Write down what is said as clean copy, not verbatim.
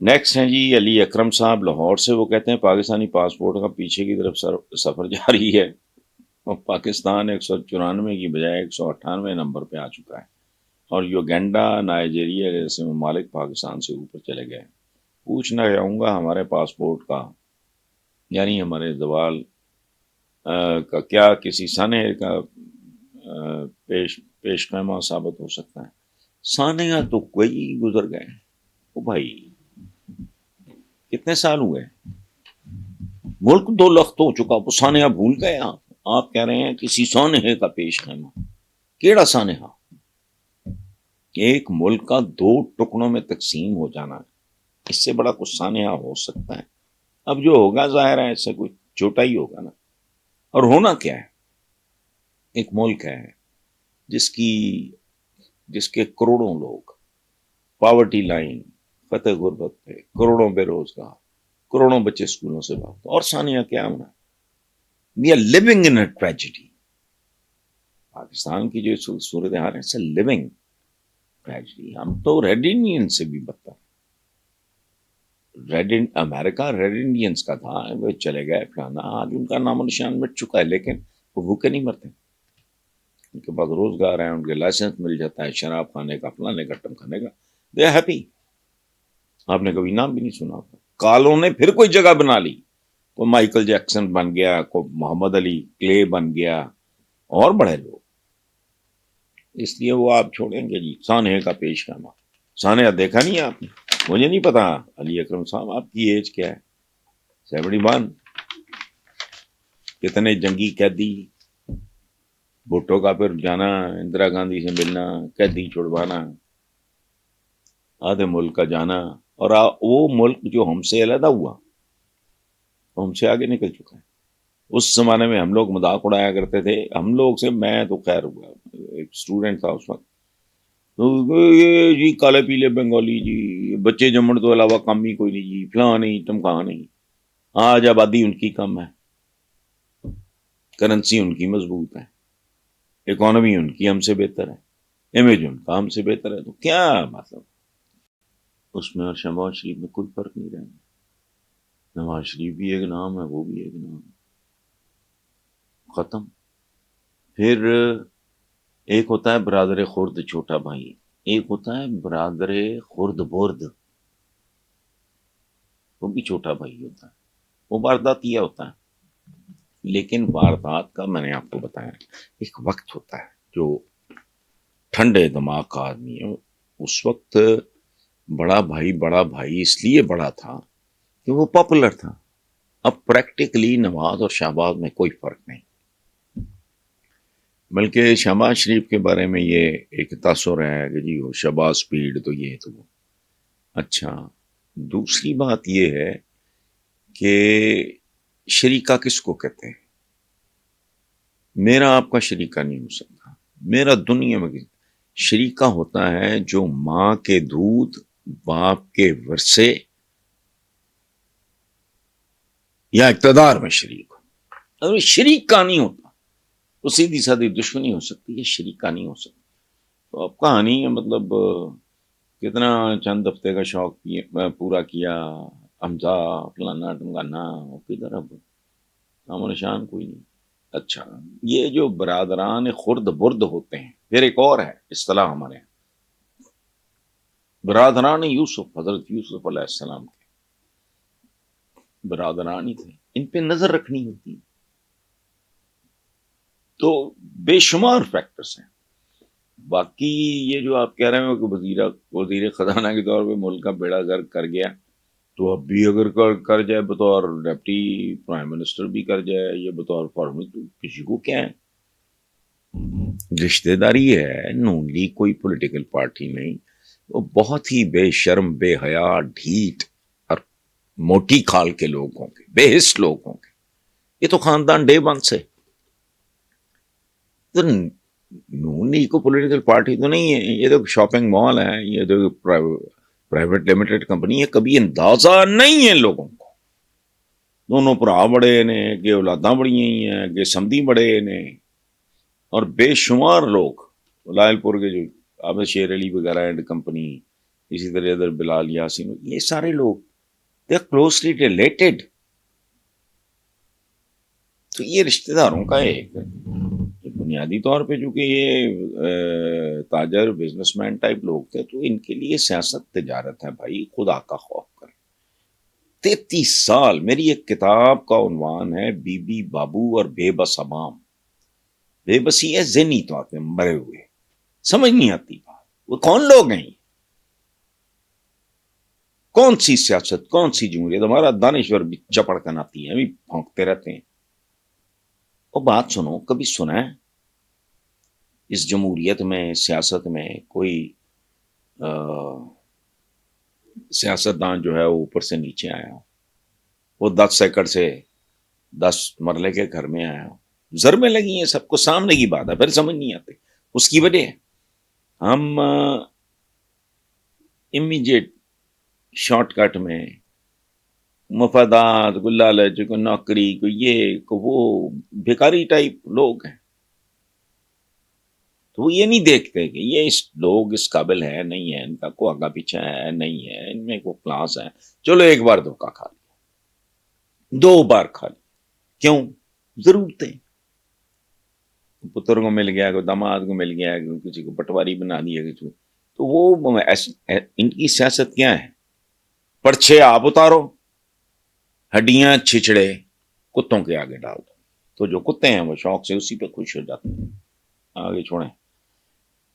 Next ہیں جی علی اکرم صاحب لاہور سے. وہ کہتے ہیں پاکستانی پاسپورٹ کا پیچھے کی طرف سفر جاری ہے اور پاکستان 194 کی بجائے 198 نمبر پہ آ چکا ہے اور یوگینڈا نائجیریا جیسے ممالک پاکستان سے اوپر چلے گئے. پوچھنا چاہوں گا ہمارے پاسپورٹ کا یعنی ہمارے زوال کا کیا کسی سانحے کا پیش خیمہ ثابت ہو سکتا ہے؟ سانحہ تو کوئی گزر گئے. او بھائی کتنے سال ہوئے؟ ملک 2 لخت ہو چکا. وہ سانحہ بھول گئے آپ کہہ رہے ہیں کسی سانحے کا پیش خیمہ. کیڑا سانحہ؟ ایک ملک کا 2 ٹکڑوں میں تقسیم ہو جانا ہے، اس سے بڑا کچھ سانحہ ہو سکتا ہے؟ اب جو ہوگا ظاہر ہے اس سے کوئی چھوٹا ہی ہوگا نا. اور ہونا کیا ہے؟ ایک ملک ہے جس کے کروڑوں لوگ پاورٹی لائن، فتح غربت پہ، کروڑوں بے روزگار، کروڑوں بچے اسکولوں سے باہر. اور ثانیہ کیا ہونا؟ We are living in a tragedy. Pakistan کی جو صورتحال ہے اٹس اے لیونگ ٹریجڈی. ہم تو ریڈ انڈین سے بھی بدتر. امریکہ ریڈ انڈینز کا تھا، وہ چلے گئے فلانا، آج ان کا نام و نشان مٹ چکا ہے، لیکن وہ بھوکے نہیں مرتے. ان کے پاس روزگار ہے، ان کے لائسنس مل جاتا ہے شراب کھانے کا، فلانے کا، ٹمکانے کا. They are happy. آپ نے کبھی نام بھی نہیں سنا ہوتا. کالوں نے پھر کوئی جگہ بنا لی، کوئی مائیکل جیکسن بن گیا، کوئی محمد علی کلے بن گیا اور بڑے لوگ. اس لیے وہ آپ چھوڑیں گے جی سانحے کا پیش خیمہ. سانحہ دیکھا نہیں آپ نے؟ مجھے نہیں پتا علی اکرم صاحب آپ کی ایج کیا ہے. 71. کتنے جنگی قیدی، بھٹو کا پھر جانا، اندرا گاندھی سے ملنا، قیدی چھڑوانا، آدھے ملک کا جانا. اور وہ ملک جو ہم سے علیحدہ ہوا ہم سے آگے نکل چکا ہے. اس زمانے میں ہم لوگ مذاق اڑایا کرتے تھے، ہم لوگ سے، میں تو خیر ہوا ایک اسٹوڈنٹ تھا اس وقت، تو یہ جی کالے پیلے بنگالی جی، بچے جمن تو علاوہ کام ہی کوئی نہیں جی، فلاں نہیں ٹمکا نہیں. آج آبادی ان کی کم ہے، کرنسی ان کی مضبوط ہے، اکانومی ان کی ہم سے بہتر ہے، امیج ان کا ہم سے بہتر ہے. تو کیا مطلب اس میں اور شہباز شریف میں کوئی فرق نہیں رہے. نواز شریف بھی ایک نام ہے، وہ بھی ایک نام ہے. ختم. پھر ایک ہوتا ہے برادر خرد چھوٹا بھائی، ایک ہوتا ہے برادر خرد برد، وہ بھی چھوٹا بھائی ہوتا ہے. وہ وارداتیہ ہوتا ہے، لیکن واردات کا میں نے آپ کو بتایا ایک وقت ہوتا ہے جو ٹھنڈے دماغ کا آدمی ہے. اس وقت بڑا بھائی اس لیے بڑا تھا کہ وہ پاپولر تھا. اب پریکٹیکلی نواز اور شہباز میں کوئی فرق نہیں، بلکہ شہباز شریف کے بارے میں یہ ایک تاثر ہے کہ جی وہ شہباز سپیڈ تو یہ تو وہ. اچھا، دوسری بات یہ ہے کہ شریکہ کس کو کہتے ہیں؟ میرا آپ کا شریکہ نہیں ہو سکتا. میرا دنیا میں شریکہ ہوتا ہے جو ماں کے دودھ، باپ کے ورثے یا اقتدار میں شریک ہو. اگر شریکہ نہیں ہوتا تو سیدھی سادھی دشمنی ہو سکتی ہے، شریکہ نہیں ہو سکتی. تو اب کہانی ہے، مطلب کتنا چند ہفتے کا شوق پورا کیا، حمزہ فلانا ٹمکانا، کدھر اب نام و نشان کوئی نہیں. اچھا، یہ جو برادران خرد برد ہوتے ہیں، پھر ایک اور ہے اصطلاح ہمارے یہاں، برادران یوسف، حضرت یوسف علیہ السلام کے برادران ہی تھے، ان پہ نظر رکھنی ہوتی ہے. تو بے شمار فیکٹرز ہیں. باقی یہ جو آپ کہہ رہے ہیں کہ وزیر خزانہ کے طور پہ ملک کا بیڑا غرق کر گیا، تو اب بھی اگر کر جائے بطور ڈپٹی پرائم منسٹر بھی کر جائے یا بطور فارمر، تو کسی کو کیا ہے؟ رشتہ داری ہے. نون لیگ کوئی پولیٹیکل پارٹی نہیں. وہ بہت ہی بے شرم، بے حیا، ڈھیٹ اور موٹی کھال کے لوگ ہوں گے، بے حس لوگ ہوں گے. یہ تو خاندان ڈے ون سے. تو نون لیگ کو پولیٹیکل پارٹی تو نہیں ہے، یہ تو شاپنگ مال ہے، یہ تو پرائیویٹ لمیٹڈ کمپنی ہے. کبھی اندازہ نہیں ہے لوگوں کو. دونوں برا بڑے نے کہ اولاداں بڑی ہیں کہ سمدھی بڑے نے، اور بے شمار لوگ لائل پور کے جو عابد شیر علی وغیرہ اینڈ کمپنی، اسی طرح ادھر بلال یاسین، یہ سارے لوگ دے آر کلوزلی ریلیٹڈ. تو یہ رشتہ داروں کا ایک بنیادی طور پہ چونکہ یہ تاجر بزنس مین ٹائپ لوگ تھے، تو ان کے لیے سیاست تجارت ہے بھائی، خدا کا خوف کر. 33 سال میری ایک کتاب کا عنوان ہے بی بی بابو اور بے بس عوام. بے بسی ہے ذہنی طور پہ مرے ہوئے، سمجھ نہیں آتی بات، وہ کون لوگ ہیں، کون سی سیاست، کون سی جمہوریت. ہمارا دانشور بھی چپڑکن آتی ہے، ابھی پھونکتے رہتے ہیں. اور بات سنو، کبھی سنا ہے اس جمہوریت میں، سیاست میں کوئی سیاستدان جو ہے وہ اوپر سے نیچے آیا ہو، وہ 10 ایکڑ سے 10 مرلے کے گھر میں آیا ہو، ضربیں لگی ہیں سب کو، سامنے کی بات ہے، پھر سمجھ نہیں آتی. اس کی وجہ ہم امیجیٹ شارٹ کٹ میں مفادات کو، لالچ کو، نوکری کو، یہ کو وہ بھیکاری ٹائپ لوگ ہیں. تو وہ یہ نہیں دیکھتے کہ یہ لوگ اس قابل ہے نہیں ہے، ان کا کوئی آگا پیچھا ہے نہیں ہے، ان میں کوئی کلاس ہے. چلو ایک بار دھوکہ کھا لیا، 2 بار کھا لیا، کیوں؟ ضرورتیں. پتر کو مل گیا، کوئی داماد کو مل گیا، کسی کو پٹواری بنا دیا کسی کو. تو وہ ان کی سیاست کیا ہے؟ پرچھے آپ اتارو، ہڈیاں چھچڑے کتوں کے آگے ڈال دو. تو جو کتے ہیں وہ شوق سے اسی پہ خوش ہو جاتے ہیں. آگے چھوڑیں.